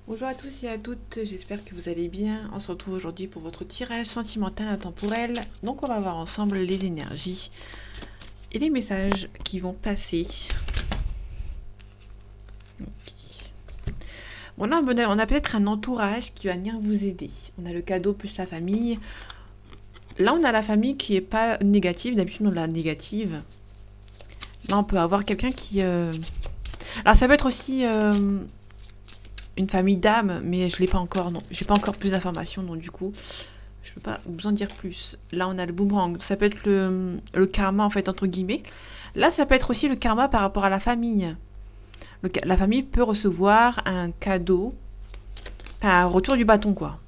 Bonjour à tous et à toutes, j'espère que vous allez bien. On se retrouve aujourd'hui pour votre tirage sentimental intemporel. Donc on va voir ensemble les énergies et les messages qui vont passer. Ok. Bon là on a peut-être un entourage qui va venir vous aider. On a le cadeau plus la famille. Là on a la famille qui est pas négative, d'habitude on a la négative. Là on peut avoir quelqu'un qui... Alors ça peut être aussi... une famille d'âmes, mais je l'ai pas encore, non. J'ai pas encore plus d'informations, donc du coup, je peux pas vous en dire plus. Là, on a le boomerang. Ça peut être le karma, en fait, entre guillemets. Là, ça peut être aussi le karma par rapport à la famille. La famille peut recevoir un cadeau, enfin, un retour du bâton, quoi.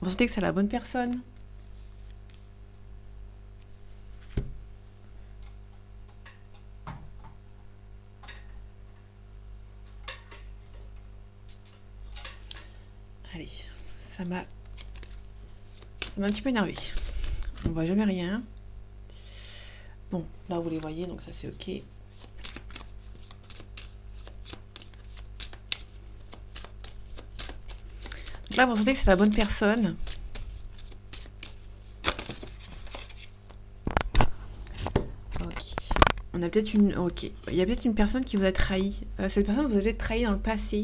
Vous sentez que c'est la bonne personne? Allez, ça m'a un petit peu énervé. On voit jamais rien. Bon, là, vous les voyez, donc ça, c'est ok. Donc là, vous sentez que c'est la bonne personne. Ok. On a peut-être une... Ok. Il y a peut-être une personne qui vous a trahi. Cette personne vous a peut-être trahi dans le passé.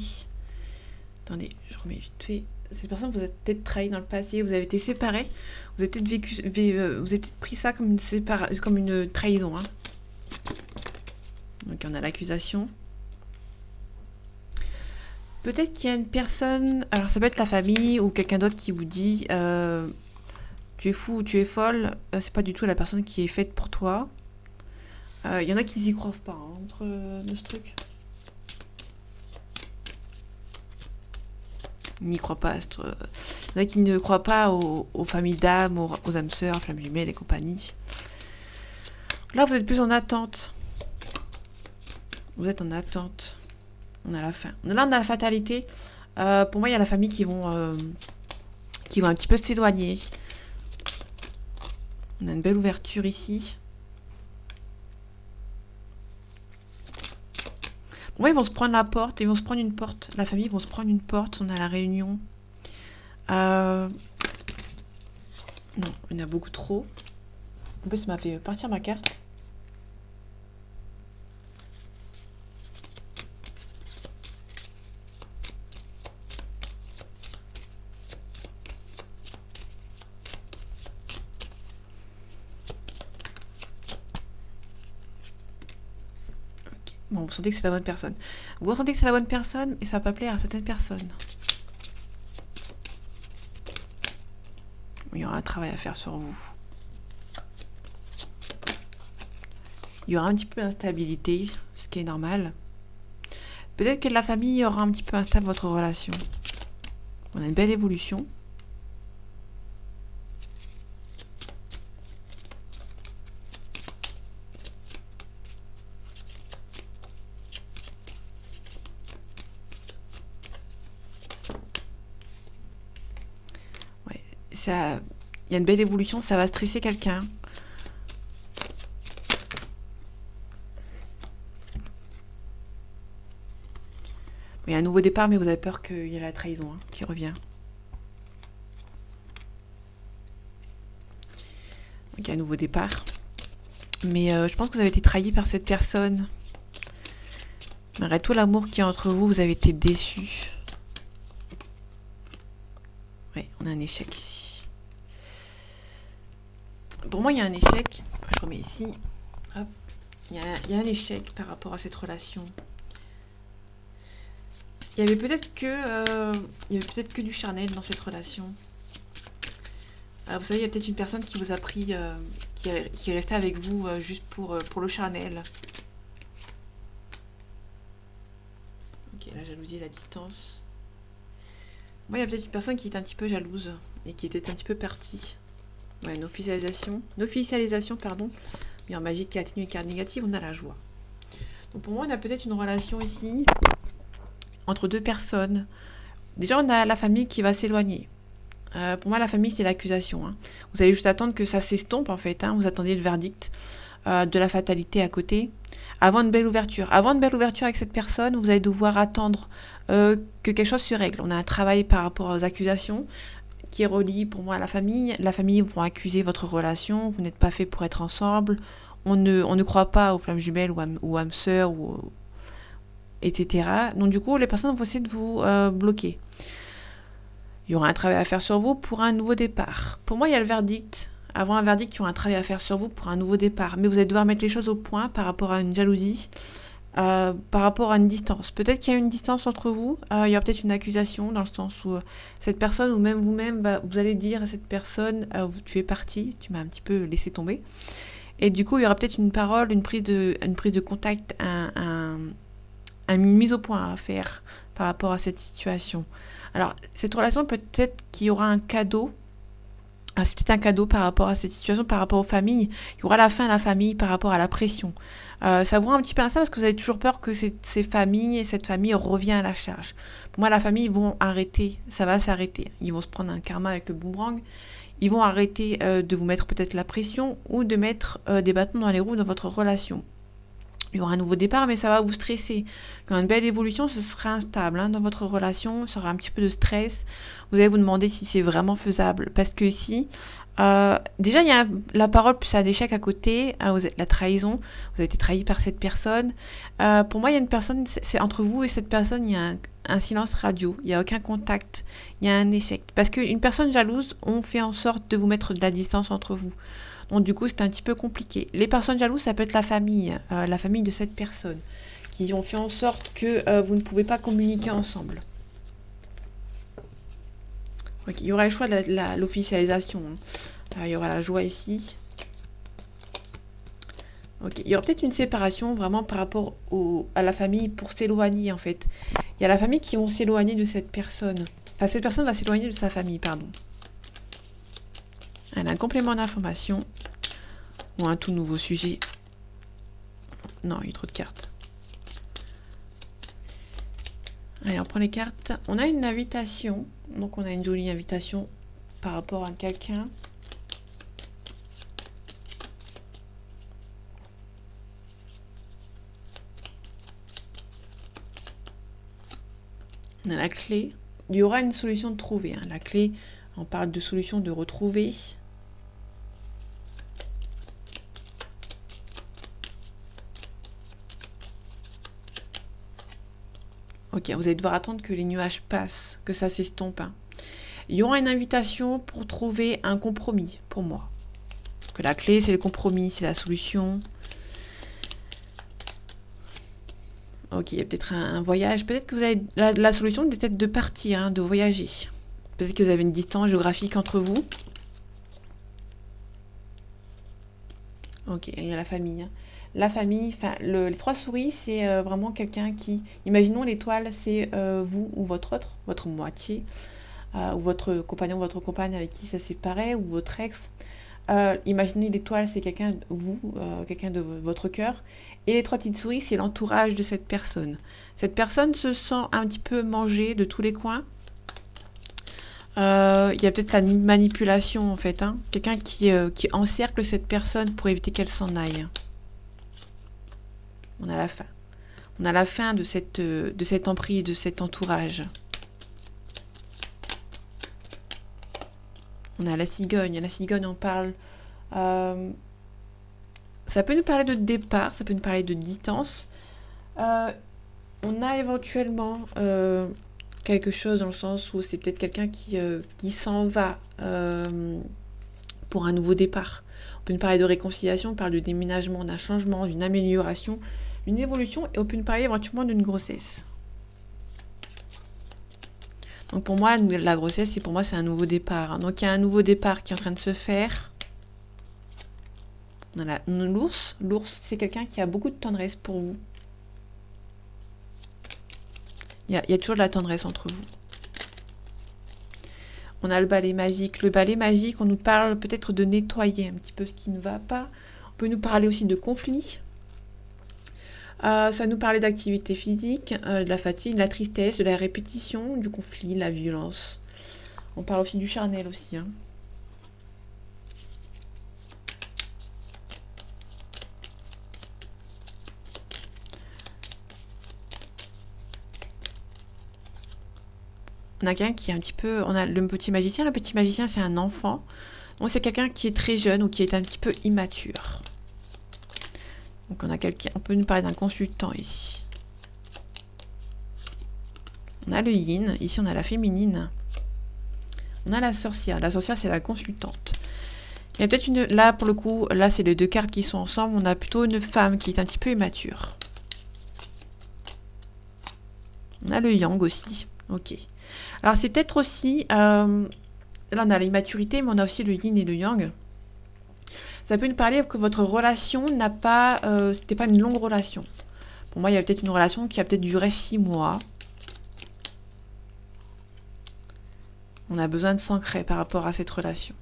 Attendez, je remets vite fait. Cette personne vous a peut-être trahi dans le passé. Vous avez été séparés. Vous avez peut-être vous avez peut-être pris ça comme comme une trahison. Hein. Donc on a l'accusation. Peut-être qu'il y a une personne... Alors ça peut être la famille ou quelqu'un d'autre qui vous dit... tu es fou ou tu es folle. C'est pas du tout la personne qui est faite pour toi. Il y en a qui n'y croient pas hein, entre de ce truc. Ils n'y croient pas. Il y en a qui ne croient pas aux familles d'âmes, aux âmes sœurs, flammes jumelles et compagnie. Là, vous êtes plus en attente. Vous êtes en attente. On a la fin. Là, on a la fatalité. Pour moi, il y a la famille qui vont un petit peu s'éloigner. On a une belle ouverture ici. Pour moi, ils vont se prendre la porte. Ils vont se prendre une porte. La famille vont se prendre une porte. On a la réunion. Non, il y en a beaucoup trop. En plus, ça m'a fait partir ma carte. Bon, vous sentez que c'est la bonne personne. Vous sentez que c'est la bonne personne et ça va pas plaire à certaines personnes. Il y aura un travail à faire sur vous. Il y aura un petit peu d'instabilité, ce qui est normal. Peut-être que la famille aura un petit peu instable votre relation. On a une belle évolution. Ouais, ça, il y a une belle évolution, ça va stresser quelqu'un. Il y a un nouveau départ, mais vous avez peur qu'il y ait la trahison hein, qui revient. Donc il y a un nouveau départ. Mais je pense que vous avez été trahi par cette personne. Malgré tout l'amour qui est entre vous, vous avez été déçu. Ouais, on a un échec ici. Pour moi, il y a un échec. Je remets ici. Hop. Il y a un échec par rapport à cette relation. Il y avait peut-être que du charnel dans cette relation. Alors, vous savez, il y a peut-être une personne qui vous a pris, qui est restée avec vous juste pour le charnel. Ok, la jalousie et la distance. Moi, il y a peut-être une personne qui est un petit peu jalouse et qui est peut-être un petit peu partie. Ouais, une officialisation, pardon. Mais en magie qui atténue les cartes négatives, on a la joie. Donc pour moi, on a peut-être une relation ici entre deux personnes. Déjà, on a la famille qui va s'éloigner. Pour moi, la famille, c'est l'accusation. Hein. Vous allez juste attendre que ça s'estompe, en fait. Hein. Vous attendez le verdict de la fatalité à côté. avant une belle ouverture. Avant une belle ouverture avec cette personne, vous allez devoir attendre que quelque chose se règle. On a un travail par rapport aux accusations qui est relié pour moi à la famille. La famille vont accuser votre relation, vous n'êtes pas fait pour être ensemble, on ne croit pas aux flammes jumelles ou âmes sœurs, etc. Donc du coup, les personnes vont essayer de vous bloquer. Il y aura un travail à faire sur vous pour un nouveau départ. Pour moi, il y a le verdict. Avant un verdict, il y aura un travail à faire sur vous pour un nouveau départ. Mais vous allez devoir mettre les choses au point par rapport à une jalousie, par rapport à une distance. Peut-être qu'il y a une distance entre vous, il y aura peut-être une accusation dans le sens où cette personne ou même vous-même, vous allez dire à cette personne tu es parti, tu m'as un petit peu laissé tomber. Et du coup, il y aura peut-être une parole, une prise de contact, une mise au point à faire par rapport à cette situation. Alors, cette relation, peut-être qu'il y aura un cadeau. C'est peut-être un cadeau par rapport à cette situation, par rapport aux familles. Il y aura la fin à la famille par rapport à la pression. Ça vous rend un petit peu à ça parce que vous avez toujours peur que ces familles et cette famille revienne à la charge. Pour moi, la famille, ils vont arrêter. Ça va s'arrêter. Ils vont se prendre un karma avec le boomerang. Ils vont arrêter de vous mettre peut-être la pression ou de mettre des bâtons dans les roues dans votre relation. Il y aura un nouveau départ, mais ça va vous stresser. Quand une belle évolution, ce sera instable dans votre relation, ça aura un petit peu de stress. Vous allez vous demander si c'est vraiment faisable. Parce que si, déjà, il y a la parole plus un échec à côté, la trahison, vous avez été trahi par cette personne. Pour moi, il y a une personne, c'est entre vous et cette personne, il y a un silence radio, il n'y a aucun contact, il y a un échec. Parce qu'une personne jalouse, on fait en sorte de vous mettre de la distance entre vous. Donc du coup, c'est un petit peu compliqué. Les personnes jalouses, ça peut être la famille de cette personne, qui ont fait en sorte que vous ne pouvez pas communiquer ensemble. Okay. Il y aura le choix de l'officialisation. Il y aura la joie ici. Okay. Il y aura peut-être une séparation vraiment par rapport à la famille pour s'éloigner en fait. Il y a la famille qui vont s'éloigner de cette personne. Enfin, cette personne va s'éloigner de sa famille, pardon. Elle a un complément d'information ou un tout nouveau sujet. Non, il y a trop de cartes. Allez, on prend les cartes. On a une invitation. Donc, on a une jolie invitation par rapport à quelqu'un. On a la clé. Il y aura une solution de trouver. La clé, on parle de solution de retrouver. Ok, vous allez devoir attendre que les nuages passent, que ça s'estompe. Il y aura une invitation pour trouver un compromis, pour moi. Parce que la clé, c'est le compromis, c'est la solution. Ok, il y a peut-être un voyage. Peut-être que vous avez la solution, peut-être de partir, de voyager. Peut-être que vous avez une distance géographique entre vous. Ok, il y a la famille. La famille, enfin, les trois souris, c'est vraiment quelqu'un qui... Imaginons l'étoile, c'est vous ou votre moitié, ou votre compagnon, votre compagne avec qui ça séparait, ou votre ex. Imaginez l'étoile, c'est quelqu'un, quelqu'un de votre cœur. Et les trois petites souris, c'est l'entourage de cette personne. Cette personne se sent un petit peu mangée de tous les coins. Il y a peut-être la manipulation, en fait. Quelqu'un qui encercle cette personne pour éviter qu'elle s'en aille. On a la fin. On a la fin de cette emprise, de cet entourage. On a la cigogne. La cigogne, on parle... ça peut nous parler de départ, ça peut nous parler de distance. On a éventuellement quelque chose dans le sens où c'est peut-être quelqu'un qui s'en va pour un nouveau départ. On peut nous parler de réconciliation, on parle de déménagement, d'un changement, d'une amélioration, d'une évolution, et on peut nous parler éventuellement d'une grossesse. Donc pour moi, la grossesse, pour moi, c'est un nouveau départ. Donc il y a un nouveau départ qui est en train de se faire. On a l'ours. L'ours, c'est quelqu'un qui a beaucoup de tendresse pour vous. Il y a toujours de la tendresse entre vous. On a le balai magique. Le balai magique, on nous parle peut-être de nettoyer un petit peu ce qui ne va pas. On peut nous parler aussi de conflits. Ça nous parlait d'activité physique, de la fatigue, de la tristesse, de la répétition, du conflit, de la violence. On parle aussi du charnel aussi. On a quelqu'un qui est un petit peu... On a le petit magicien. Le petit magicien, c'est un enfant. Donc c'est quelqu'un qui est très jeune ou qui est un petit peu immature. Donc on a quelqu'un... On peut nous parler d'un consultant ici. On a le yin. Ici, on a la féminine. On a la sorcière. La sorcière, c'est la consultante. Il y a peut-être une... Là, pour le coup, là, c'est les deux cartes qui sont ensemble. On a plutôt une femme qui est un petit peu immature. On a le yang aussi. Ok. Alors, c'est peut-être aussi... là, on a l'immaturité, mais on a aussi le yin et le yang. Ça peut nous parler que votre relation n'a pas... c'était pas une longue relation. Pour moi, il y a peut-être une relation qui a peut-être duré 6 mois. On a besoin de s'ancrer par rapport à cette relation.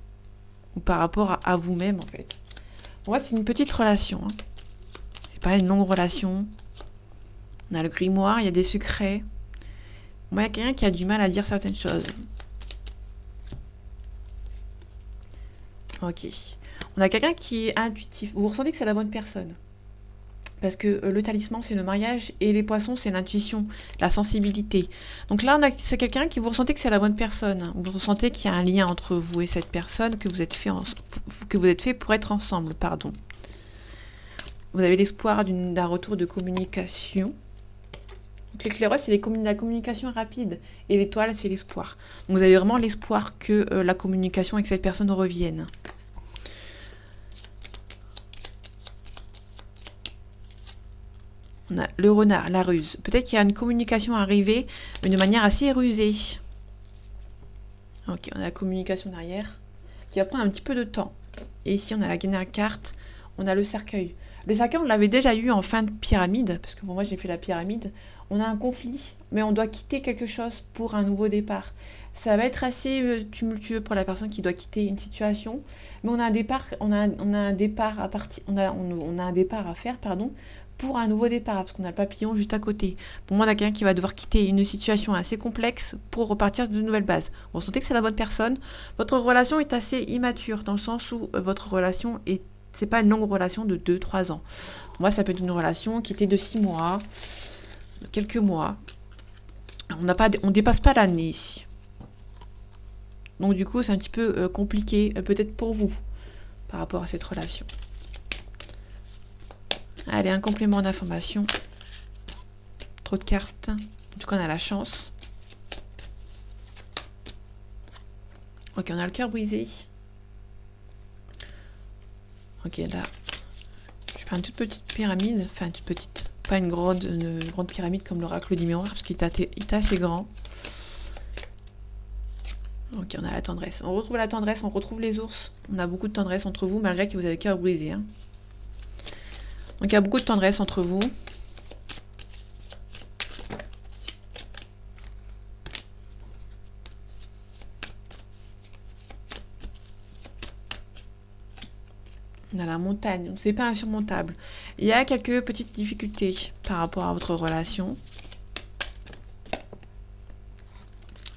Ou par rapport à vous-même, en fait. Pour moi, c'est une petite relation. Hein. C'est pas une longue relation. On a le grimoire, il y a des secrets. Pour moi, il y a quelqu'un qui a du mal à dire certaines choses. Ok. On a quelqu'un qui est intuitif. Vous ressentez que c'est la bonne personne. Parce que le talisman, c'est le mariage, et les poissons, c'est l'intuition, la sensibilité. Donc là, c'est quelqu'un qui vous ressentez que c'est la bonne personne. Vous ressentez qu'il y a un lien entre vous et cette personne, que vous êtes fait pour être ensemble, pardon. Vous avez l'espoir d'un retour de communication. Donc l'éclaireur, c'est la communication rapide, et l'étoile, c'est l'espoir. Donc vous avez vraiment l'espoir que la communication avec cette personne revienne. On a le renard, la ruse. Peut-être qu'il y a une communication arrivée, mais de manière assez rusée. Ok, on a la communication derrière, qui va prendre un petit peu de temps. Et ici, on a la dernière carte, on a le cercueil. Le cercueil, on l'avait déjà eu en fin de pyramide, parce que pour moi, j'ai fait la pyramide. On a un conflit, mais on doit quitter quelque chose pour un nouveau départ. Ça va être assez tumultueux pour la personne qui doit quitter une situation, mais on a un départ, on a un départ à faire, pardon, pour un nouveau départ, parce qu'on a le papillon juste à côté. Pour moi, on a quelqu'un qui va devoir quitter une situation assez complexe pour repartir de nouvelles bases. Vous sentez que c'est la bonne personne. Votre relation est assez immature, dans le sens où votre relation est... C'est pas une longue relation de 2-3 ans. Moi, ça peut être une relation qui était de 6 mois, de quelques mois. On dépasse pas l'année ici. Donc du coup, c'est un petit peu compliqué, peut-être pour vous, par rapport à cette relation. Allez, un complément d'information. Trop de cartes. En tout cas, on a la chance. Ok, on a le cœur brisé. Ok, là, je fais une toute petite pyramide. Enfin, une toute petite. Pas une grande pyramide comme l'oracle du miroir, parce qu'il est assez grand. Ok, on a la tendresse. On retrouve la tendresse, on retrouve les ours. On a beaucoup de tendresse entre vous, malgré que vous avez le cœur brisé. Hein. Donc il y a beaucoup de tendresse entre vous. On a la montagne, donc c'est pas insurmontable. Il y a quelques petites difficultés par rapport à votre relation.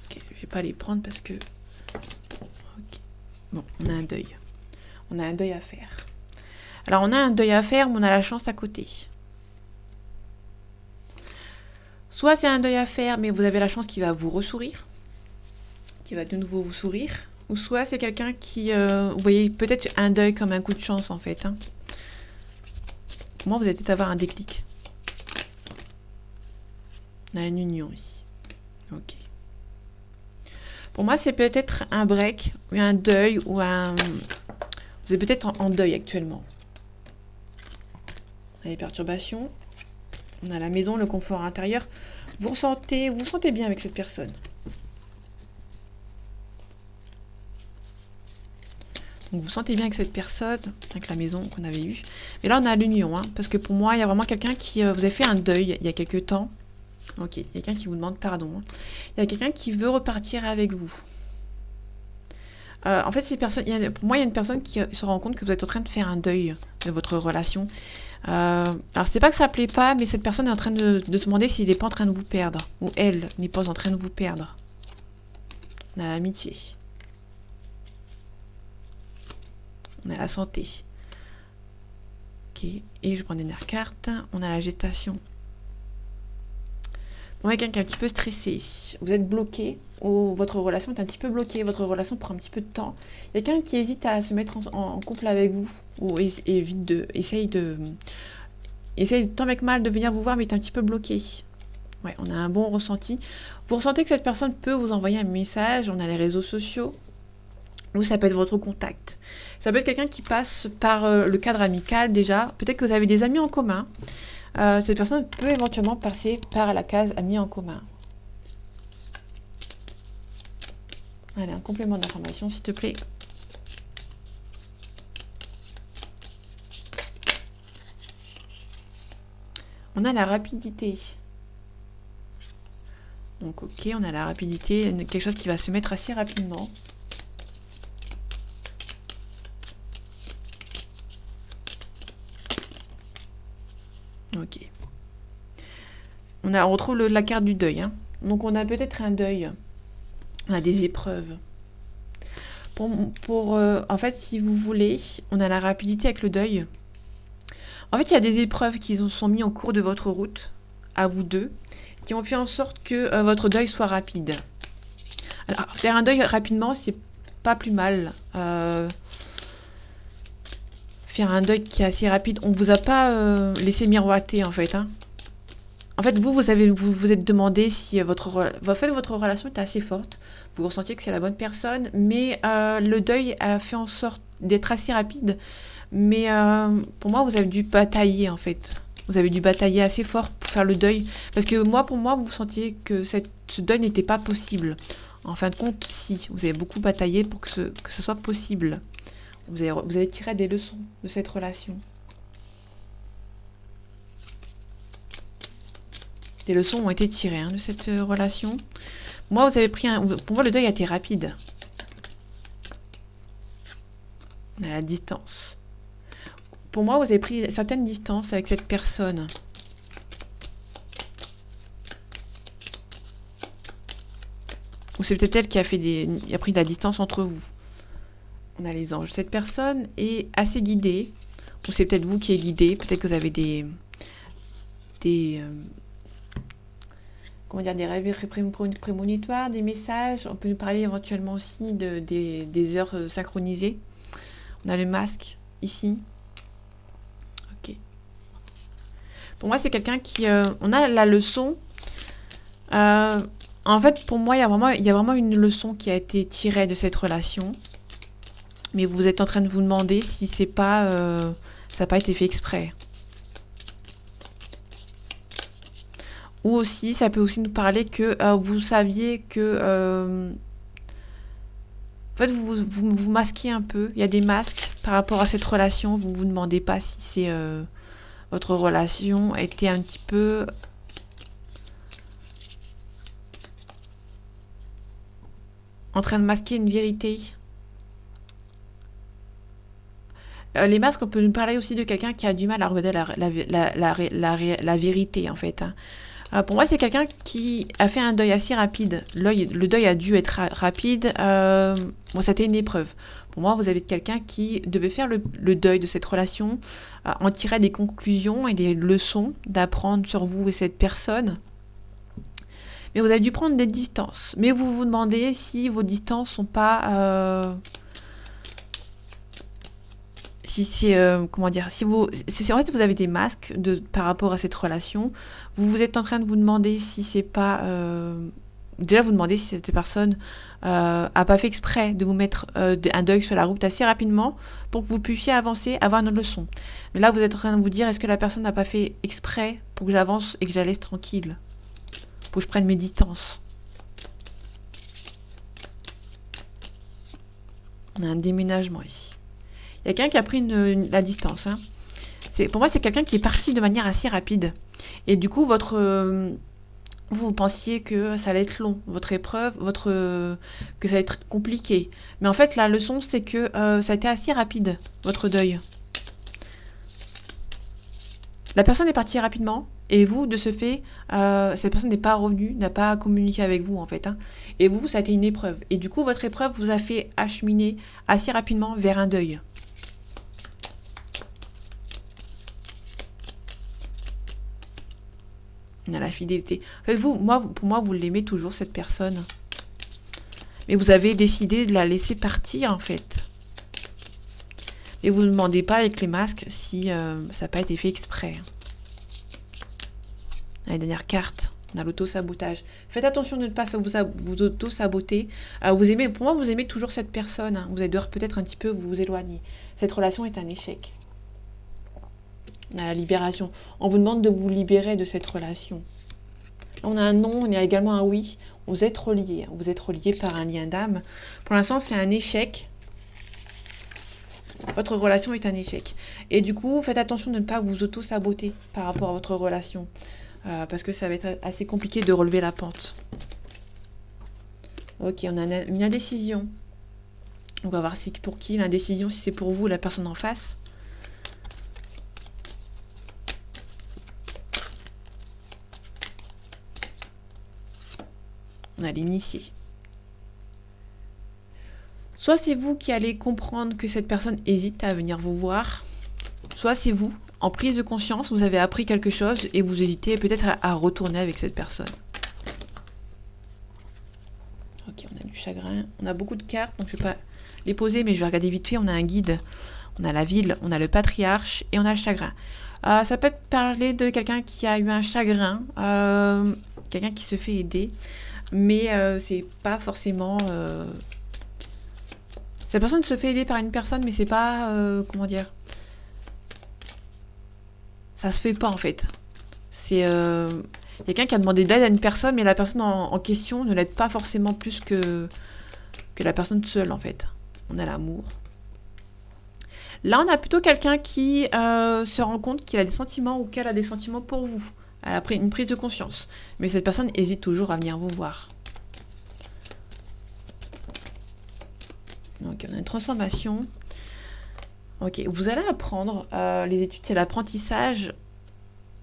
Ok, je vais pas les prendre parce que... Okay. Bon, on a un deuil. On a un deuil à faire. Alors on a un deuil à faire, mais on a la chance à côté. Soit c'est un deuil à faire, mais vous avez la chance qu'il va vous ressourire, qui va de nouveau vous sourire. Ou soit c'est quelqu'un qui... vous voyez peut-être un deuil comme un coup de chance en fait. Hein. Pour moi, vous allez peut-être avoir un déclic. On a une union ici. Ok. Pour moi, c'est peut-être un break, ou un deuil, ou un... Vous êtes peut-être en deuil actuellement. On a les perturbations. On a la maison, le confort intérieur. Vous vous sentez bien avec cette personne. Donc vous sentez bien avec cette personne, avec la maison qu'on avait eue. Mais là, on a l'union, hein, parce que pour moi, il y a vraiment quelqu'un qui... vous avez fait un deuil il y a quelques temps. Ok, il y a quelqu'un qui vous demande pardon. Hein. Il y a quelqu'un qui veut repartir avec vous. En fait, pour moi, il y a une personne qui se rend compte que vous êtes en train de faire un deuil de votre relation. Alors, c'est pas que ça plaît pas, mais cette personne est en train de se demander s'il n'est pas en train de vous perdre. Ou elle n'est pas en train de vous perdre. On a l'amitié. On a la santé. Ok, et je prends des dernières cartes. On a la gestation. Pour moi, quelqu'un qui est un petit peu stressé. Vous êtes bloqué, ou votre relation est un petit peu bloquée, votre relation prend un petit peu de temps. Quelqu'un qui hésite à se mettre en couple avec vous, ou essaye tant mec mal de venir vous voir, mais est un petit peu bloqué. Ouais, on a un bon ressenti. Vous ressentez que cette personne peut vous envoyer un message, on a les réseaux sociaux, ou ça peut être votre contact. Ça peut être quelqu'un qui passe par le cadre amical déjà. Peut-être que vous avez des amis en commun. Cette personne peut éventuellement passer par la case amis en commun. Allez, un complément d'information, s'il te plaît. On a la rapidité. Donc ok, on a la rapidité, quelque chose qui va se mettre assez rapidement. Ok. On retrouve la carte du deuil. Hein. Donc on a peut-être un deuil. On a des épreuves. En fait, si vous voulez, on a la rapidité avec le deuil. En fait, il y a des épreuves qui sont mises au cours de votre route, à vous deux, qui ont fait en sorte que votre deuil soit rapide. Alors, faire un deuil rapidement, c'est pas plus mal. Faire un deuil qui est assez rapide, on vous a pas laissé miroiter en fait. Hein. En fait, vous êtes demandé si votre relation est assez forte. Vous ressentiez que c'est la bonne personne, mais le deuil a fait en sorte d'être assez rapide. Mais pour moi, vous avez dû batailler en fait. Vous avez dû batailler assez fort pour faire le deuil. Parce que pour moi, vous sentiez que ce deuil n'était pas possible. En fin de compte, si. Vous avez beaucoup bataillé pour que ce soit possible. Vous avez tiré des leçons de cette relation. Des leçons ont été tirées de cette relation. Moi, vous avez pris pour moi, le deuil a été rapide. On a la distance. Pour moi, vous avez pris certaines distances avec cette personne. Ou c'est peut-être elle qui a pris de la distance entre vous. On a les anges. Cette personne est assez guidée. Ou c'est peut-être vous qui êtes guidé. Peut-être que vous avez des rêves prémonitoires, des messages. On peut nous parler éventuellement aussi des heures synchronisées. On a le masque ici. Ok. Pour moi, c'est quelqu'un qui... on a la leçon. En fait, pour moi, il y a vraiment une leçon qui a été tirée de cette relation. Mais vous êtes en train de vous demander si ça n'a pas été fait exprès. Ou aussi, ça peut aussi nous parler que vous saviez que... en fait, vous masquez un peu. Il y a des masques par rapport à cette relation. Vous vous demandez pas si votre relation était un petit peu... en train de masquer une vérité. Les masques, on peut nous parler aussi de quelqu'un qui a du mal à regarder la vérité, en fait. Hein. Pour moi, c'est quelqu'un qui a fait un deuil assez rapide. Le deuil a dû être rapide. C'était une épreuve. Pour moi, vous avez quelqu'un qui devait faire le deuil de cette relation, en tirer des conclusions et des leçons d'apprendre sur vous et cette personne. Mais vous avez dû prendre des distances. Mais vous vous demandez si vos distances sont pas... si c'est comment dire, en fait vous avez des masques par rapport à cette relation, vous êtes en train de vous demander si c'est pas déjà vous demandez si cette personne a pas fait exprès de vous mettre un deuil sur la route assez rapidement pour que vous puissiez avancer, avoir une leçon. Mais là vous êtes en train de vous dire, est-ce que la personne n'a pas fait exprès pour que j'avance et que je la laisse tranquille, pour que je prenne mes distances. On a un déménagement ici. Il y a quelqu'un qui a pris la distance. Hein. Pour moi, c'est quelqu'un qui est parti de manière assez rapide. Et du coup, vous pensiez que ça allait être long, votre épreuve, que ça allait être compliqué. Mais en fait, la leçon, c'est que ça a été assez rapide, votre deuil. La personne est partie rapidement. Et vous, de ce fait, cette personne n'est pas revenue, n'a pas communiqué avec vous, en fait. Hein. Et vous, ça a été une épreuve. Et du coup, votre épreuve vous a fait acheminer assez rapidement vers un deuil. On a la fidélité. En fait, pour moi, vous l'aimez toujours, cette personne. Mais vous avez décidé de la laisser partir, en fait. Et vous ne demandez pas avec les masques si ça n'a pas été fait exprès. La dernière carte, on a l'auto-sabotage. Faites attention de ne pas vous auto-saboter. Pour moi, vous aimez toujours cette personne. Hein. Vous allez devoir peut-être un petit peu vous éloigner. Cette relation est un échec. On a la libération. On vous demande de vous libérer de cette relation. Là, on a un non, on a également un oui. Vous êtes reliés. Vous êtes reliés par un lien d'âme. Pour l'instant, c'est un échec. Votre relation est un échec. Et du coup, faites attention de ne pas vous auto-saboter par rapport à votre relation. Parce que ça va être assez compliqué de relever la pente. Ok, on a une indécision. On va voir si pour qui l'indécision, si c'est pour vous, la personne en face. On a l'initié. Soit c'est vous qui allez comprendre que cette personne hésite à venir vous voir, soit c'est vous, en prise de conscience, vous avez appris quelque chose et vous hésitez peut-être à retourner avec cette personne. Ok, on a du chagrin, on a beaucoup de cartes, donc je ne vais pas les poser, mais je vais regarder vite fait. On a un guide, on a la ville, on a le patriarche et on a le chagrin. Ça peut parler de quelqu'un qui a eu un chagrin, quelqu'un qui se fait aider, mais c'est pas forcément... Cette personne se fait aider par une personne, mais c'est pas... comment dire? Ça se fait pas, en fait. C'est quelqu'un qui a demandé de l'aide à une personne, mais la personne en question ne l'aide pas forcément plus que la personne seule, en fait. On a l'amour. Là, on a plutôt quelqu'un qui se rend compte qu'il a des sentiments ou qu'elle a des sentiments pour vous. Elle a pris une prise de conscience. Mais cette personne hésite toujours à venir vous voir. Donc, on a une transformation. Ok, vous allez apprendre. Les études, c'est l'apprentissage.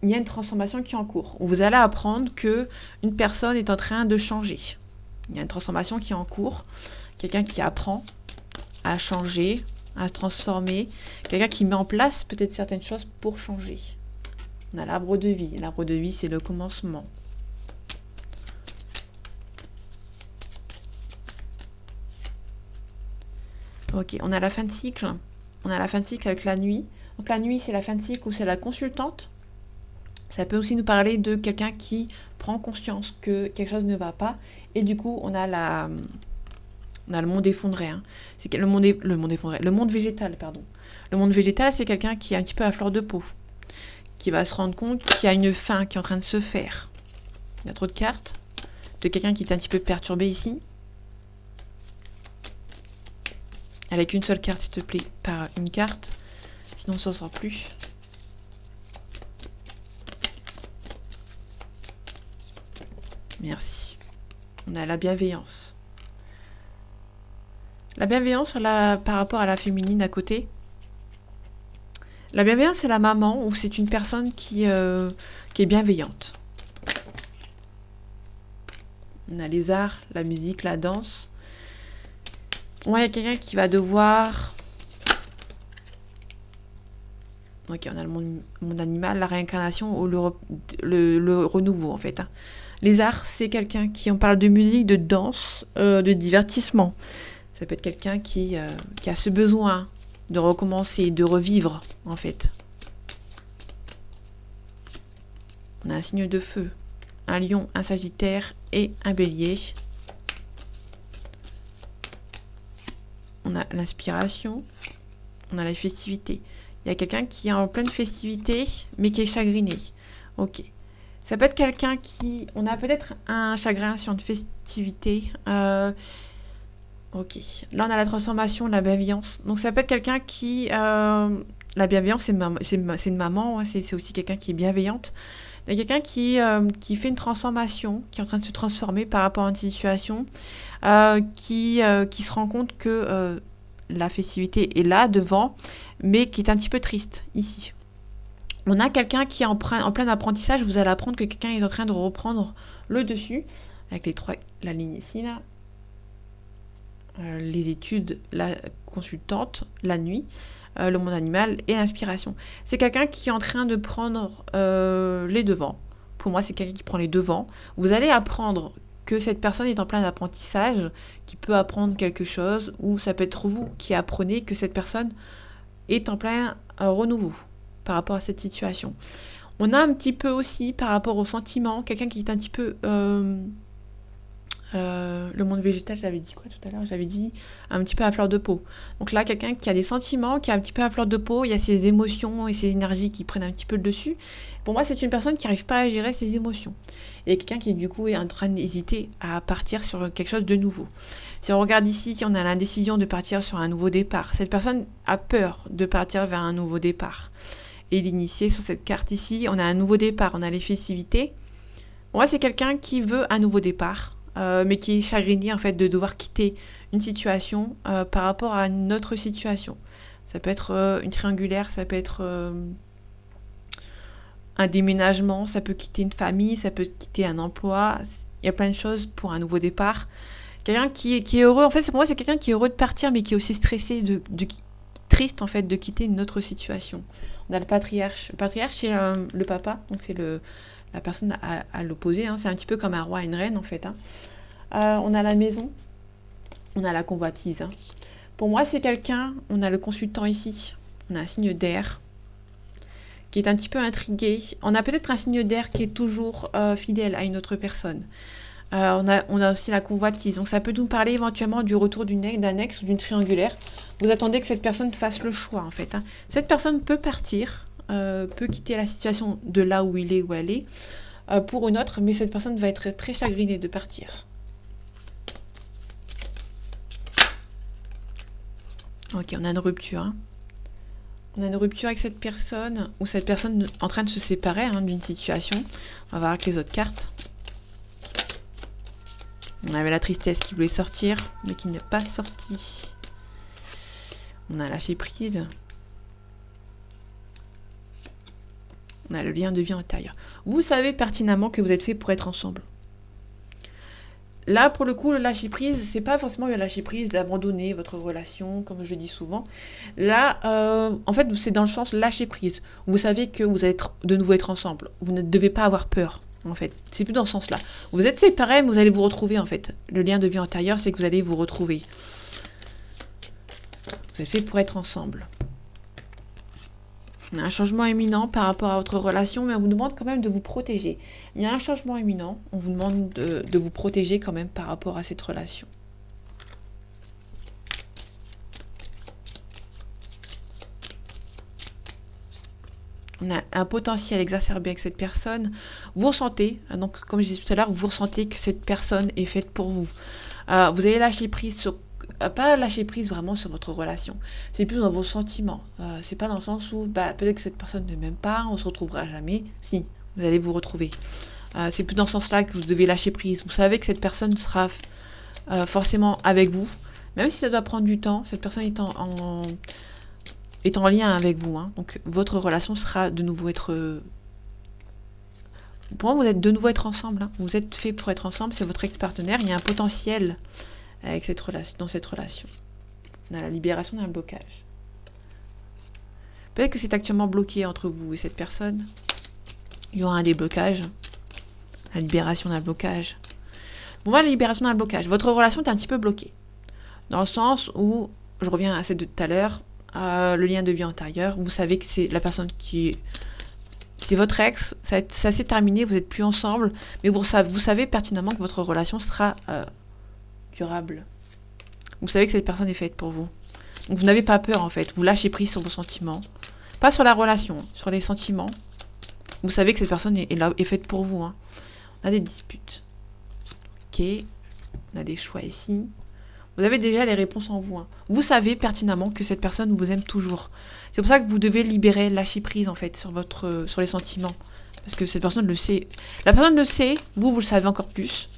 Il y a une transformation qui est en cours. Vous allez apprendre que une personne est en train de changer. Il y a une transformation qui est en cours. Quelqu'un qui apprend à changer, à se transformer. Quelqu'un qui met en place peut-être certaines choses pour changer. On a l'arbre de vie. L'arbre de vie, c'est le commencement. Ok, on a la fin de cycle. On a la fin de cycle avec la nuit. Donc la nuit, c'est la fin de cycle où c'est la consultante. Ça peut aussi nous parler de quelqu'un qui prend conscience que quelque chose ne va pas. Et du coup, on a le monde effondré. Hein. C'est le monde effondré. Le monde végétal, pardon. Le monde végétal, c'est quelqu'un qui est un petit peu à fleur de peau. Qui va se rendre compte qu'il y a une fin qui est en train de se faire. Il y a trop de cartes. De quelqu'un qui est un petit peu perturbé ici. Avec une seule carte, s'il te plaît, par une carte. Sinon, on s'en sort plus. Merci. On a la bienveillance. La bienveillance par rapport à la féminine à côté. La bienveillance, c'est la maman ou c'est une personne qui est bienveillante. On a les arts, la musique, la danse. Ouais, il y a quelqu'un qui va devoir... Ok, on a le monde animal, la réincarnation ou le renouveau en fait. Hein. Les arts, c'est quelqu'un qui, on parle de musique, de danse, de divertissement. Ça peut être quelqu'un qui a ce besoin de recommencer, de revivre en fait. On a un signe de feu, un lion, un sagittaire et un bélier. On a l'inspiration, on a la festivité. Il y a quelqu'un qui est en pleine festivité, mais qui est chagriné. Ok. Ça peut être quelqu'un qui... On a peut-être un chagrin sur une festivité. Ok. Là, on a la transformation, la bienveillance. Donc, ça peut être quelqu'un qui... la bienveillance, c'est une maman. Hein, c'est aussi quelqu'un qui est bienveillante. Il y a quelqu'un qui fait une transformation, qui est en train de se transformer par rapport à une situation, qui se rend compte que la festivité est là, devant, mais qui est un petit peu triste, ici. On a quelqu'un qui est en plein apprentissage. Vous allez apprendre que quelqu'un est en train de reprendre le dessus, avec la ligne ici, là. Les études, la consultante, la nuit, le monde animal et l'inspiration. C'est quelqu'un qui est en train de prendre les devants Pour moi, c'est quelqu'un qui prend les devants. Vous allez apprendre que cette personne est en plein apprentissage, qui peut apprendre quelque chose, ou ça peut être vous qui apprenez que cette personne est en plein renouveau par rapport à cette situation. On a un petit peu aussi par rapport aux sentiments, quelqu'un qui est un petit peu... le monde végétal, j'avais dit quoi tout à l'heure? J'avais dit un petit peu à fleur de peau. Donc là, quelqu'un qui a des sentiments, qui est un petit peu à fleur de peau, il y a ses émotions et ses énergies qui prennent un petit peu le dessus. Pour moi, c'est une personne qui n'arrive pas à gérer ses émotions. Et quelqu'un qui, du coup, est en train d'hésiter à partir sur quelque chose de nouveau. Si on regarde ici, on a l'indécision de partir sur un nouveau départ. Cette personne a peur de partir vers un nouveau départ. Et l'initié, sur cette carte ici, on a un nouveau départ, on a les festivités. Pour moi, c'est quelqu'un qui veut un nouveau départ. Mais qui est chagriné en fait de devoir quitter une situation par rapport à une autre situation. Ça peut être une triangulaire, ça peut être un déménagement, ça peut quitter une famille, ça peut quitter un emploi. Il y a plein de choses pour un nouveau départ. Quelqu'un qui est heureux, en fait, pour moi, c'est quelqu'un qui est heureux de partir, mais qui est aussi stressé, triste en fait de quitter une autre situation. On a le patriarche. Le patriarche, c'est le papa, donc c'est la personne à l'opposé, hein. C'est un petit peu comme un roi et une reine en fait, hein. On a la maison, on a la convoitise, hein. Pour moi, c'est quelqu'un, on a le consultant ici, on a un signe d'air qui est un petit peu intrigué. On a peut-être un signe d'air qui est toujours fidèle à une autre personne. On a aussi la convoitise, donc ça peut nous parler éventuellement du retour d'un ex ou d'une triangulaire. Vous attendez que cette personne fasse le choix en fait, hein. Cette personne peut partir, peut quitter la situation de là où il est, où elle est, pour une autre, mais cette personne va être très chagrinée de partir. Ok, on a une rupture, hein. On a une rupture avec cette personne, ou cette personne en train de se séparer, hein, d'une situation. On va voir avec les autres cartes. On avait la tristesse qui voulait sortir, mais qui n'est pas sortie. On a lâché prise. On a le lien de vie intérieur. Vous savez pertinemment que vous êtes fait pour être ensemble. Là, pour le coup, le lâcher prise, c'est pas forcément le lâcher prise d'abandonner votre relation, comme je dis souvent. Là, en fait, c'est dans le sens lâcher prise. Vous savez que vous allez de nouveau être ensemble. Vous ne devez pas avoir peur, en fait. C'est plus dans ce sens-là. Vous êtes séparés, mais vous allez vous retrouver, en fait. Le lien de vie antérieure, c'est que vous allez vous retrouver. Vous êtes fait pour être ensemble. On a un changement imminent par rapport à votre relation, mais on vous demande quand même de vous protéger. Il y a un changement imminent, on vous demande de vous protéger quand même par rapport à cette relation. On a un potentiel exacerbé avec cette personne. Vous ressentez, donc comme je disais tout à l'heure, vous ressentez que cette personne est faite pour vous. Vous allez lâcher prise sur... pas lâcher prise vraiment sur votre relation. C'est plus dans vos sentiments. C'est pas dans le sens où peut-être que cette personne ne m'aime pas, on se retrouvera jamais. Si, vous allez vous retrouver. C'est plus dans ce sens-là que vous devez lâcher prise. Vous savez que cette personne sera forcément avec vous. Même si ça doit prendre du temps, cette personne est en lien avec vous, hein. Donc votre relation sera de nouveau être... Pour moi, vous êtes de nouveau être ensemble, hein. Vous êtes fait pour être ensemble, c'est votre ex-partenaire. Il y a un potentiel avec dans cette relation. On a la libération d'un blocage. Peut-être que c'est actuellement bloqué entre vous et cette personne. Il y aura un déblocage. La libération d'un blocage. Bon, la libération d'un blocage. Votre relation est un petit peu bloquée. Dans le sens où, je reviens à celle de tout à l'heure, le lien de vie antérieur. Vous savez que c'est la personne qui est... C'est votre ex, ça s'est terminé, vous n'êtes plus ensemble, mais vous savez pertinemment que votre relation sera durable. Vous savez que cette personne est faite pour vous. Donc vous n'avez pas peur en fait, vous lâchez prise sur vos sentiments. Pas sur la relation, sur les sentiments. Vous savez que cette personne est faite pour vous, hein. On a des disputes. Ok, on a des choix ici. Vous avez déjà les réponses en vous, hein. Vous savez pertinemment que cette personne vous aime toujours. C'est pour ça que vous devez libérer, lâcher prise en fait sur les sentiments. Parce que cette personne le sait. La personne le sait, vous le savez encore plus.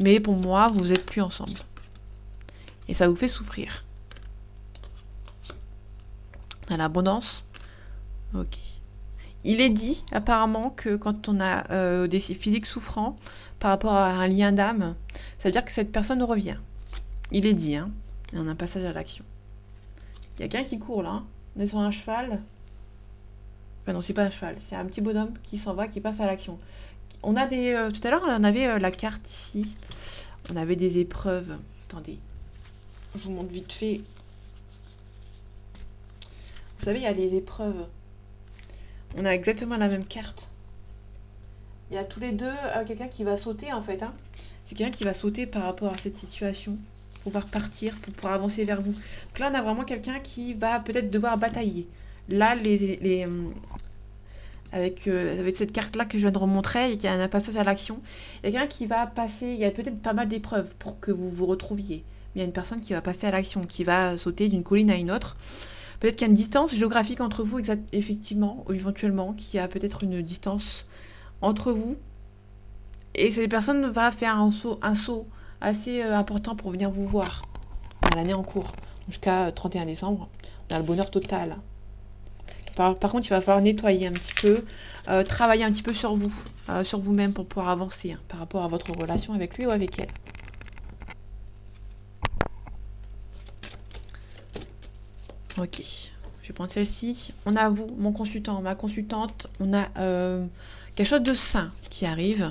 Mais pour moi, vous n'êtes plus ensemble. Et ça vous fait souffrir. On a l'abondance. Ok. Il est dit apparemment que quand on a des physiques souffrants par rapport à un lien d'âme, ça veut dire que cette personne revient. Il est dit, hein. Et on a un passage à l'action. Il y a quelqu'un qui court là, hein. On est sur un cheval. Enfin non, c'est pas un cheval, c'est un petit bonhomme qui s'en va, qui passe à l'action. On a des... tout à l'heure, on avait la carte ici. On avait des épreuves. Attendez, je vous montre vite fait. Vous savez, il y a les épreuves. On a exactement la même carte. Il y a tous les deux quelqu'un qui va sauter en fait. Hein. C'est quelqu'un qui va sauter par rapport à cette situation. Pour pouvoir partir, pour pouvoir avancer vers vous. Donc là, on a vraiment quelqu'un qui va peut-être devoir batailler. Là, avec cette carte-là que je viens de remontrer, et qui a un passage à l'action, il y a quelqu'un qui va passer, il y a peut-être pas mal d'épreuves pour que vous vous retrouviez. Mais il y a une personne qui va passer à l'action, qui va sauter d'une colline à une autre. Peut-être qu'il y a une distance géographique entre vous, effectivement, ou éventuellement, qu'il y a peut-être une distance entre vous. Et cette personne va faire un saut assez important pour venir vous voir à l'année en cours, jusqu'à 31 décembre. On a le bonheur total. Par contre, il va falloir nettoyer un petit peu, travailler un petit peu sur vous, sur vous-même pour pouvoir avancer par rapport à votre relation avec lui ou avec elle. Ok, je vais prendre celle-ci. On a vous, mon consultant, ma consultante. On a quelque chose de sain qui arrive.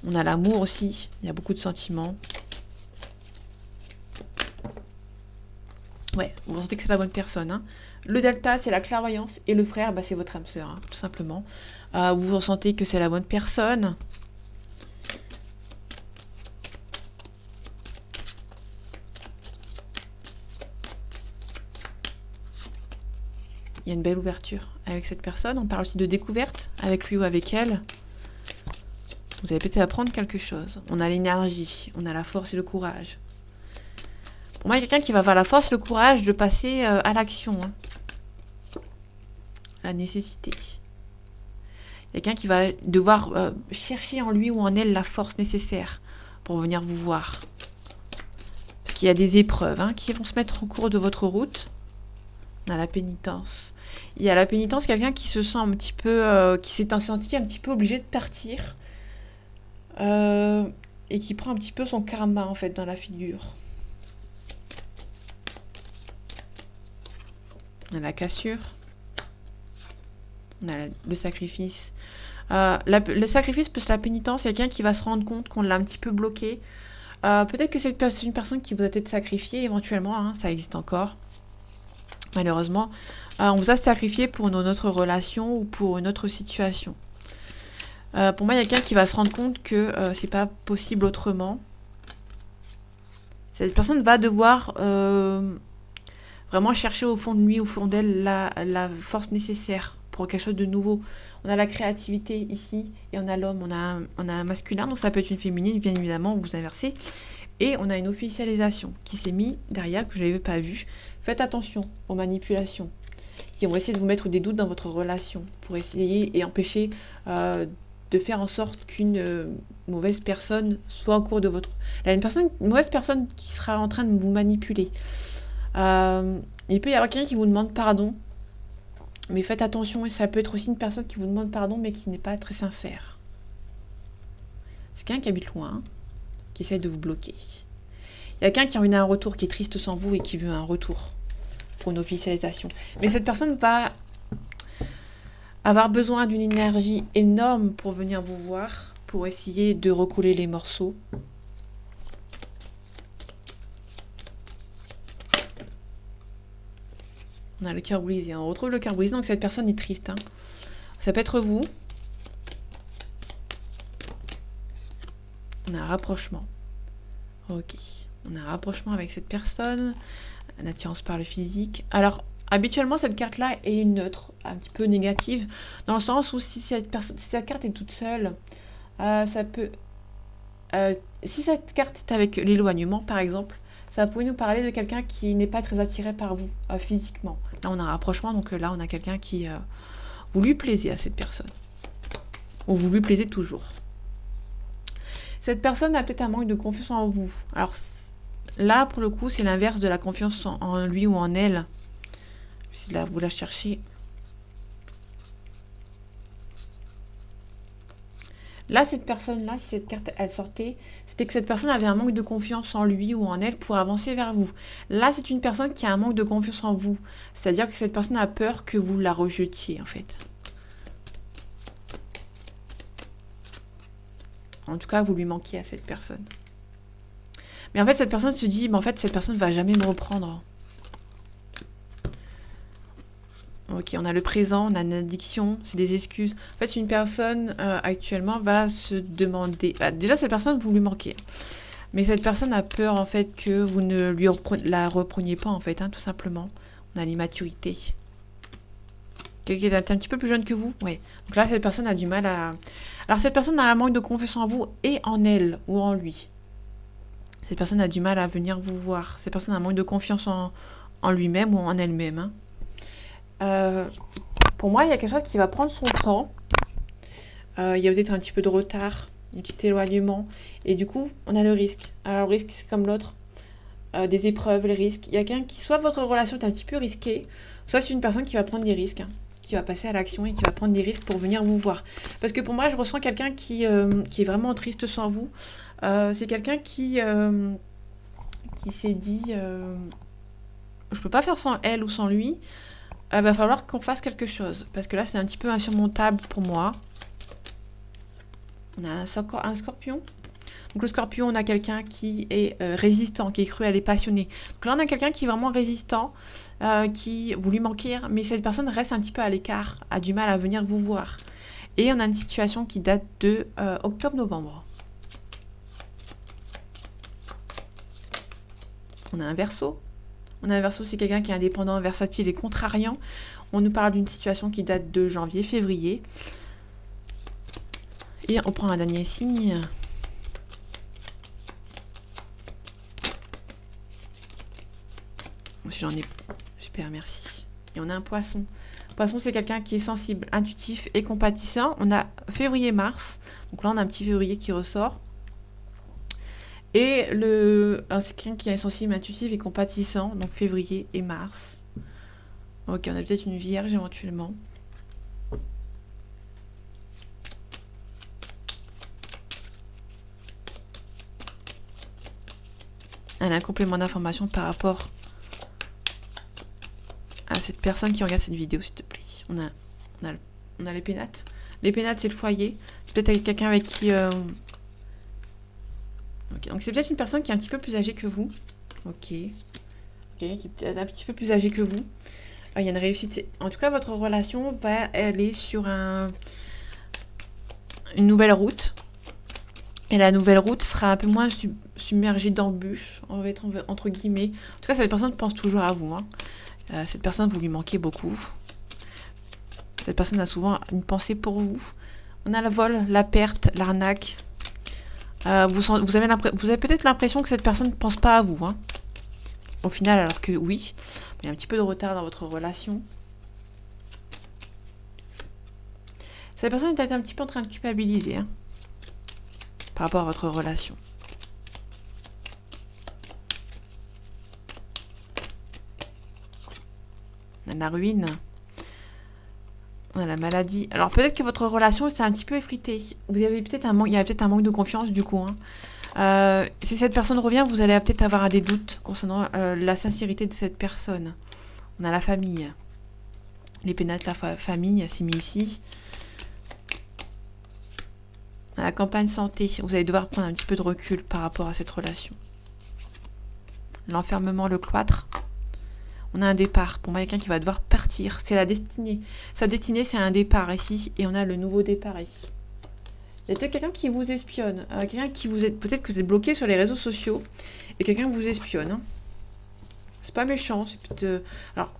On a l'amour aussi. Il y a beaucoup de sentiments. Ouais, vous sentez que c'est la bonne personne. Hein. Le delta, c'est la clairvoyance. Et le frère, bah, c'est votre âme sœur, hein, tout simplement. Vous ressentez que c'est la bonne personne. Il y a une belle ouverture avec cette personne. On parle aussi de découverte avec lui ou avec elle. Vous allez peut-être apprendre quelque chose. On a l'énergie, on a la force et le courage. Pour moi, il y a quelqu'un qui va avoir la force et le courage de passer à l'action. Hein. La nécessité. Il y a quelqu'un qui va devoir chercher en lui ou en elle la force nécessaire pour venir vous voir. Parce qu'il y a des épreuves hein, qui vont se mettre au cours de votre route. On a la pénitence. Il y a la pénitence, quelqu'un qui se sent un petit peu... qui s'est senti un petit peu obligé de partir. Et qui prend un petit peu son karma, en fait, dans la figure. On a la cassure. On a le sacrifice. Le sacrifice plus la pénitence, c'est quelqu'un qui va se rendre compte qu'on l'a un petit peu bloqué. Peut-être que c'est une personne qui vous a peut-être sacrifié, éventuellement, hein, ça existe encore. Malheureusement, on vous a sacrifié pour une autre relation ou pour une autre situation. Pour moi, il y a quelqu'un qui va se rendre compte que c'est pas possible autrement. Cette personne va devoir vraiment chercher au fond de lui, au fond d'elle, la force nécessaire pour quelque chose de nouveau. On a la créativité ici, et on a l'homme, on a un masculin, donc ça peut être une féminine, bien évidemment, vous inversez. Et on a une officialisation qui s'est mise derrière, que je n'avais pas vue. Faites attention aux manipulations qui vont essayer de vous mettre des doutes dans votre relation pour essayer et empêcher de faire en sorte qu'une mauvaise personne soit au cours de votre... Là, une mauvaise personne qui sera en train de vous manipuler. Il peut y avoir quelqu'un qui vous demande pardon, mais faites attention, et ça peut être aussi une personne qui vous demande pardon, mais qui n'est pas très sincère. C'est quelqu'un qui habite loin, hein, qui essaie de vous bloquer. Il y a quelqu'un qui a envie d'un retour, qui est triste sans vous et qui veut un retour pour une officialisation. Mais cette personne va avoir besoin d'une énergie énorme pour venir vous voir, pour essayer de recoller les morceaux. On a le cœur brisé. On retrouve le cœur brisé, donc cette personne est triste. Hein. Ça peut être vous. On a un rapprochement. Ok. On a un rapprochement avec cette personne. Une attirance par le physique. Alors, habituellement, cette carte-là est une neutre, un petit peu négative, dans le sens où si cette carte est toute seule, ça peut... si cette carte est avec l'éloignement, par exemple, ça pourrait nous parler de quelqu'un qui n'est pas très attiré par vous, physiquement. Là, on a un rapprochement, donc là, on a quelqu'un qui... vous lui plaisez à cette personne. Ou vous lui plaisez toujours. Cette personne a peut-être un manque de confiance en vous. Alors, là, pour le coup, c'est l'inverse de la confiance en lui ou en elle. Si là, vous la cherchez. Là, cette personne-là, si cette carte, elle sortait, c'était que cette personne avait un manque de confiance en lui ou en elle pour avancer vers vous. Là, c'est une personne qui a un manque de confiance en vous. C'est-à-dire que cette personne a peur que vous la rejetiez, en fait. En tout cas, vous lui manquez à cette personne. Mais en fait, cette personne se dit, mais en fait, cette personne ne va jamais me reprendre. Ok, on a le présent, on a une addiction, c'est des excuses. En fait, une personne actuellement va se demander... déjà, cette personne, vous lui manquez. Mais cette personne a peur, en fait, que vous ne la repreniez pas, en fait, hein, tout simplement. On a l'immaturité. Quelqu'un qui est un petit peu plus jeune que vous. Ouais. Donc là, cette personne a du mal à... Alors, cette personne a un manque de confiance en vous et en elle ou en lui. Cette personne a du mal à venir vous voir. Cette personne a un manque de confiance en lui-même ou en elle-même, hein. Pour moi, il y a quelque chose qui va prendre son temps. Il y a peut-être un petit peu de retard, un petit éloignement. Et du coup, on a le risque. Alors, le risque, c'est comme l'autre. Des épreuves, les risques. Il y a quelqu'un qui, soit votre relation est un petit peu risquée, soit c'est une personne qui va prendre des risques, hein, qui va passer à l'action et qui va prendre des risques pour venir vous voir. Parce que pour moi, je ressens quelqu'un qui est vraiment triste sans vous. C'est quelqu'un qui s'est dit je peux pas faire sans elle ou sans lui. Va falloir qu'on fasse quelque chose. Parce que là, c'est un petit peu insurmontable pour moi. On a un scorpion. Donc le scorpion, on a quelqu'un qui est résistant, qui est cruel et passionné. Donc là, on a quelqu'un qui est vraiment résistant, qui vous lui manquez, mais cette personne reste un petit peu à l'écart, a du mal à venir vous voir. Et on a une situation qui date de octobre-novembre. On a un Verseau. On a un Verseau, c'est quelqu'un qui est indépendant, versatile et contrariant. On nous parle d'une situation qui date de janvier-février. Et on prend un dernier signe. J'en ai... Super, merci. Et on a un Poisson. Poisson, c'est quelqu'un qui est sensible, intuitif et compatissant. On a février-mars. Donc là, on a un petit février qui ressort. Et c'est quelqu'un qui est sensible, intuitif et compatissant. Donc février et mars. Ok, on a peut-être une Vierge éventuellement. Elle a un complément d'information par rapport à cette personne qui regarde cette vidéo, s'il te plaît. On a les pénates. Les pénates, c'est le foyer. C'est peut-être avec quelqu'un avec qui... Okay. Donc c'est peut-être une personne qui est un petit peu plus âgée que vous. Ok. Qui est peut-être un petit peu plus âgée que vous. Il y a une réussite. En tout cas, votre relation va aller sur une nouvelle route. Et la nouvelle route sera un peu moins submergée d'embûches, on va être entre guillemets. En tout cas, cette personne pense toujours à vous, hein. Cette personne, vous lui manquez beaucoup. Cette personne a souvent une pensée pour vous. On a le vol, la perte, l'arnaque. Vous avez peut-être l'impression que cette personne ne pense pas à vous, hein. Au final, alors que oui, il y a un petit peu de retard dans votre relation. Cette personne est peut-être un petit peu en train de culpabiliser, hein, par rapport à votre relation. On a la ruine. On a la maladie. Alors peut-être que votre relation s'est un petit peu effritée. Vous avez peut-être il y a peut-être un manque de confiance du coup, hein. Si cette personne revient, vous allez peut-être avoir des doutes concernant la sincérité de cette personne. On a la famille. Les pénates, la famille, c'est mis ici. On a la campagne santé. Vous allez devoir prendre un petit peu de recul par rapport à cette relation. L'enfermement, le cloître. On a un départ. Pour moi, il y a quelqu'un qui va devoir partir. C'est la destinée. Sa destinée, c'est un départ ici. Et on a le nouveau départ ici. Il y a peut-être quelqu'un qui vous espionne. Quelqu'un qui vous est... Peut-être que vous êtes bloqué sur les réseaux sociaux. Et quelqu'un vous espionne, hein. C'est pas méchant. C'est peut-être... Alors,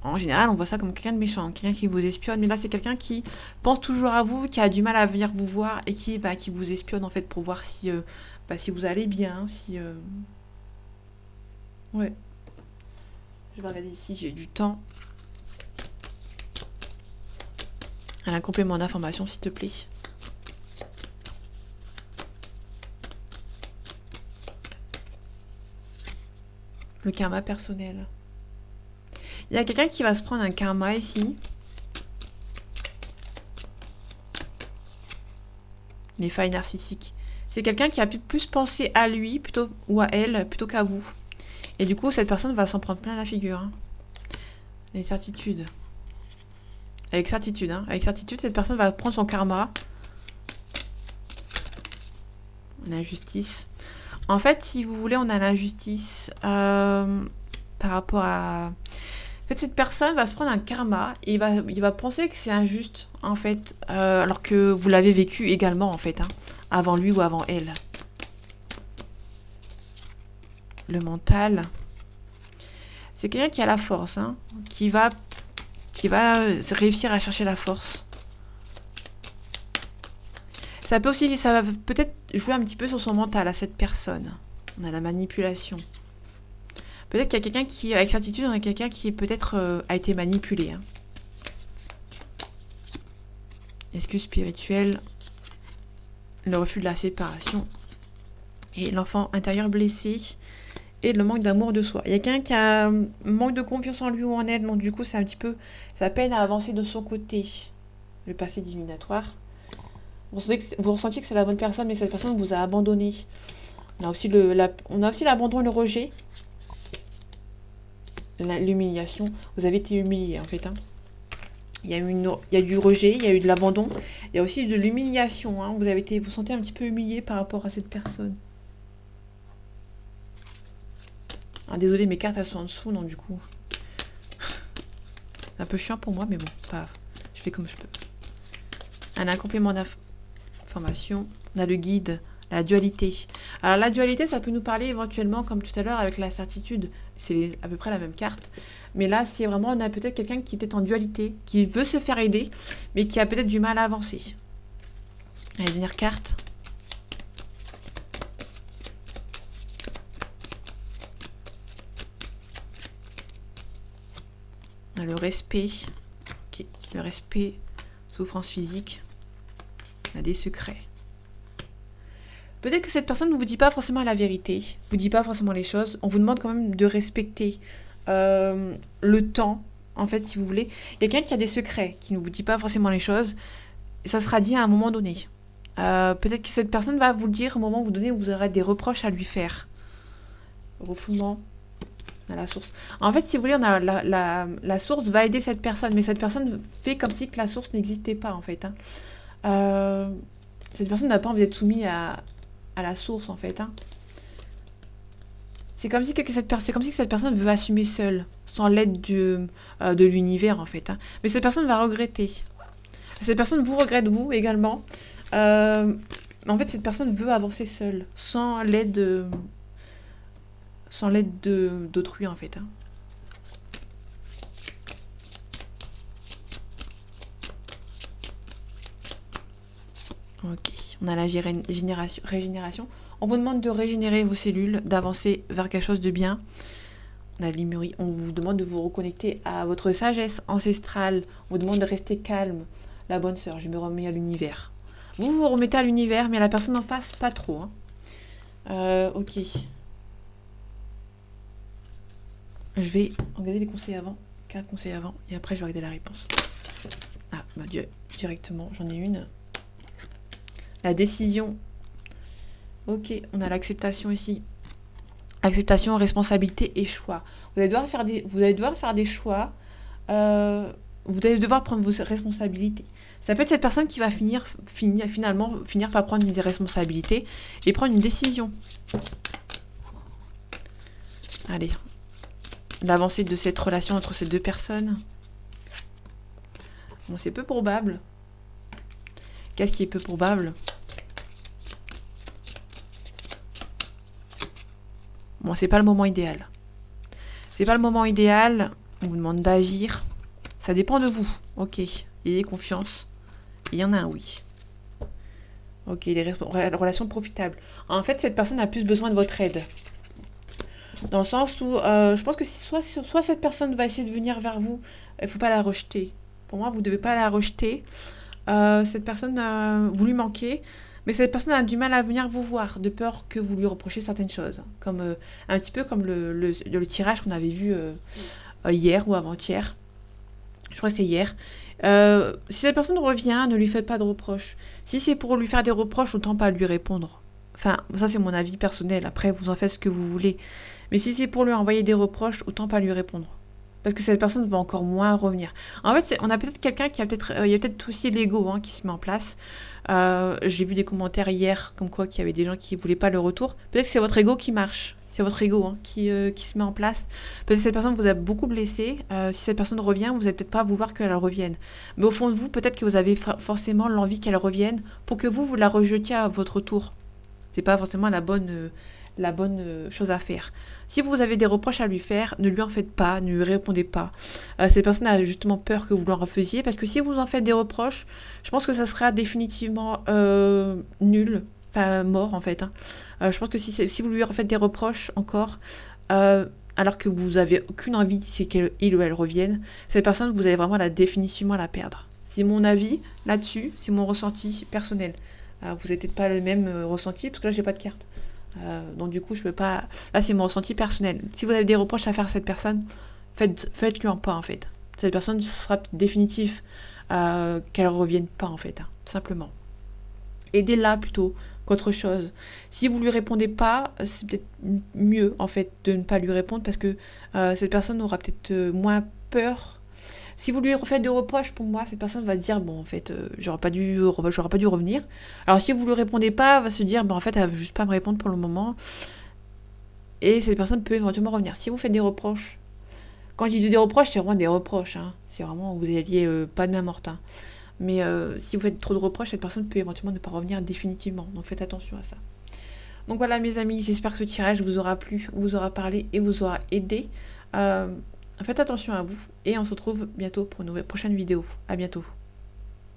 en général, on voit ça comme quelqu'un de méchant. Quelqu'un qui vous espionne. Mais là, c'est quelqu'un qui pense toujours à vous, qui a du mal à venir vous voir. Et qui vous espionne, en fait, pour voir si vous allez bien. Si... Ouais. Je vais regarder ici, j'ai du temps. Un complément d'information, s'il te plaît. Le karma personnel. Il y a quelqu'un qui va se prendre un karma ici. Les failles narcissiques. C'est quelqu'un qui a plus pensé à lui plutôt ou à elle plutôt qu'à vous. Et du coup, cette personne va s'en prendre plein la figure, hein. Les certitudes. Avec certitude, hein. Avec certitude, cette personne va prendre son karma. L'injustice. En fait, si vous voulez, on a l'injustice par rapport à... En fait, cette personne va se prendre un karma et il va penser que c'est injuste, en fait, alors que vous l'avez vécu également, en fait, hein, avant lui ou avant elle. Le mental. C'est quelqu'un qui a la force, hein, qui va réussir à chercher la force. Ça va peut-être jouer un petit peu sur son mental à cette personne. On a la manipulation. Peut-être qu'il y a quelqu'un qui, avec certitude, on a quelqu'un qui peut-être a été manipulé. Hein. Excuse spirituelle, le refus de la séparation et l'enfant intérieur blessé et le manque d'amour de soi. Il y a quelqu'un qui a un manque de confiance en lui ou en elle, donc du coup c'est un petit peu sa peine à avancer de son côté. Le passé divinatoire. Vous ressentiez que c'est la bonne personne, mais cette personne vous a abandonné. On a aussi l'abandon et le rejet. L'humiliation. Vous avez été humilié en fait. Hein. Il y a du rejet, il y a eu de l'abandon. Il y a aussi de l'humiliation. Hein. Vous sentez un petit peu humilié par rapport à cette personne. Ah, désolé, mes cartes elles sont en dessous, donc du coup. C'est un peu chiant pour moi, mais bon, c'est pas grave. Je fais comme je peux. Un complément d'information. On a le guide, la dualité. Alors la dualité, ça peut nous parler éventuellement, comme tout à l'heure, avec la certitude. C'est à peu près la même carte. Mais là, c'est vraiment, on a peut-être quelqu'un qui est peut-être en dualité, qui veut se faire aider, mais qui a peut-être du mal à avancer. Allez, dernière carte. On a le respect. Okay. Le respect, souffrance physique. On a des secrets. Peut-être que cette personne ne vous dit pas forcément la vérité, vous dit pas forcément les choses. On vous demande quand même de respecter le temps, en fait, si vous voulez. Il y a quelqu'un qui a des secrets, qui ne vous dit pas forcément les choses. Et ça sera dit à un moment donné. Peut-être que cette personne va vous le dire au moment où vous donnez, où vous aurez des reproches à lui faire. Refoulement à la source. En fait, si vous voulez, on a la source va aider cette personne, mais cette personne fait comme si que la source n'existait pas, en fait. Hein. Cette personne n'a pas envie d'être soumise à la source, en fait. Hein. C'est comme si que cette personne veut assumer seule, sans l'aide de l'univers, en fait. Hein. Mais cette personne va regretter. Cette personne vous regrette, vous, également. En fait, cette personne veut avancer seule, sans l'aide d'autrui, en fait. Hein. Ok, on a la régénération. On vous demande de régénérer vos cellules, d'avancer vers quelque chose de bien. On a l'imurie. On vous demande de vous reconnecter à votre sagesse ancestrale. On vous demande de rester calme. La bonne sœur, je me remets à l'univers. Vous vous remettez à l'univers, mais la personne en face, pas trop. Hein. Ok. Je vais regarder les conseils avant. 4 conseils avant. Et après, je vais regarder la réponse. Ah, bah, directement, j'en ai une. La décision. Ok, on a l'acceptation ici. Acceptation, responsabilité et choix. Vous allez devoir faire des choix. Vous allez devoir prendre vos responsabilités. Ça peut être cette personne qui va finalement finir par prendre des responsabilités et prendre une décision. Allez. L'avancée de cette relation entre ces deux personnes. Bon, c'est peu probable. Qu'est-ce qui est peu probable ? Bon, c'est pas le moment idéal. C'est pas le moment idéal. On vous demande d'agir. Ça dépend de vous. Ok. Ayez confiance. Il y en a un oui. Ok, les relations profitables. En fait, cette personne a plus besoin de votre aide. Dans le sens où je pense que soit cette personne va essayer de venir vers vous, il ne faut pas la rejeter. Pour moi, vous ne devez pas la rejeter. Cette personne, vous lui manquez, mais cette personne a du mal à venir vous voir, de peur que vous lui reprochiez certaines choses. Comme, un petit peu comme le tirage qu'on avait vu hier ou avant-hier. Je crois que c'est hier. Si cette personne revient, ne lui faites pas de reproches. Si c'est pour lui faire des reproches, autant pas lui répondre. Enfin, ça c'est mon avis personnel. Après, vous en faites ce que vous voulez. Mais si c'est pour lui envoyer des reproches, autant pas lui répondre. parce que cette personne va encore moins revenir. En fait, on a peut-être quelqu'un qui a peut-être, il y a peut-être aussi l'ego qui se met en place. J'ai vu des commentaires hier, comme quoi qu'il y avait des gens qui voulaient pas le retour. Peut-être que c'est votre ego qui marche. C'est votre ego qui se met en place. Peut-être que cette personne vous a beaucoup blessé. Si cette personne revient, vous n'allez peut-être pas vouloir qu'elle revienne. Mais au fond de vous, peut-être que vous avez forcément l'envie qu'elle revienne pour que vous la rejetiez à votre tour. C'est pas forcément la bonne chose à faire. Si vous avez des reproches à lui faire, ne lui en faites pas, ne lui répondez pas. Cette personne a justement peur que vous leur en faisiez, parce que si vous en faites des reproches, je pense que ça sera définitivement nul, enfin mort en fait. Je pense que si vous lui refaites des reproches encore, alors que vous avez aucune envie c'est qu'il ou elle revienne, cette personne, vous allez vraiment définitivement la perdre. C'est mon avis là-dessus, c'est mon ressenti personnel. Vous n'avez peut-être pas le même ressenti, parce que là, j'ai pas de carte. Donc du coup, je peux pas... Là, c'est mon ressenti personnel. Si vous avez des reproches à faire à cette personne, faites-lui un pas, en fait. Cette personne, ce sera définitif qu'elle revienne pas, en fait. Tout simplement. Aidez-la plutôt qu'autre chose. Si vous lui répondez pas, c'est peut-être mieux, en fait, de ne pas lui répondre, parce que cette personne aura peut-être moins peur. Si vous lui refaites des reproches, pour moi, cette personne va se dire, bon, en fait, j'aurais pas dû revenir. Alors, si vous lui répondez pas, elle va se dire, bon, en fait, elle veut juste pas me répondre pour le moment. Et cette personne peut éventuellement revenir. Si vous faites des reproches, quand je dis des reproches, c'est vraiment des reproches. C'est vraiment, vous alliez pas de main morte. Mais si vous faites trop de reproches, cette personne peut éventuellement ne pas revenir définitivement. Donc, faites attention à ça. Donc voilà, mes amis, j'espère que ce tirage vous aura plu, vous aura parlé et vous aura aidé. Faites attention à vous et on se retrouve bientôt pour une prochaine vidéo. À bientôt.